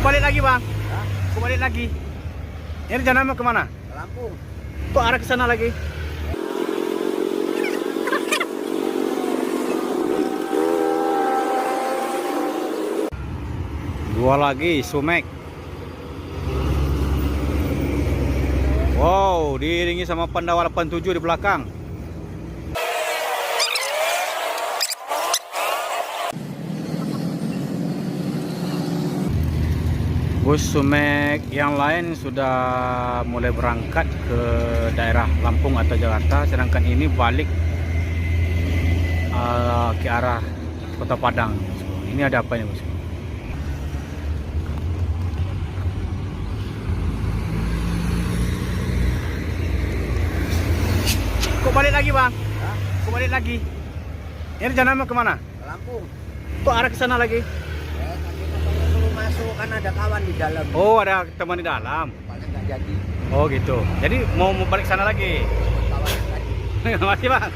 balik lagi bang? Hah? Kok balik lagi? Ini rencana mau kemana? Ke Lampung. Kok arah ke sana lagi? Dua lagi, Sumek. Wow, diiringi sama Pandawa 87 di belakang. Bus Sumek yang lain sudah mulai berangkat ke daerah Lampung atau Jakarta, sedangkan ini balik ke arah Kota Padang. Ini ada apa ini, bosku? Kok balik lagi bang? Hah? Kok balik lagi? Ini rencana mau kemana? Ke Lampung. Kok arah ke sana lagi? Ya, tapi katanya perlu masuk kan ada kawan di dalam. Oh, ada teman di dalam. Paling nggak jadi. Oh gitu. Jadi mau balik sana lagi? Kawan yang tadi. Masih bang?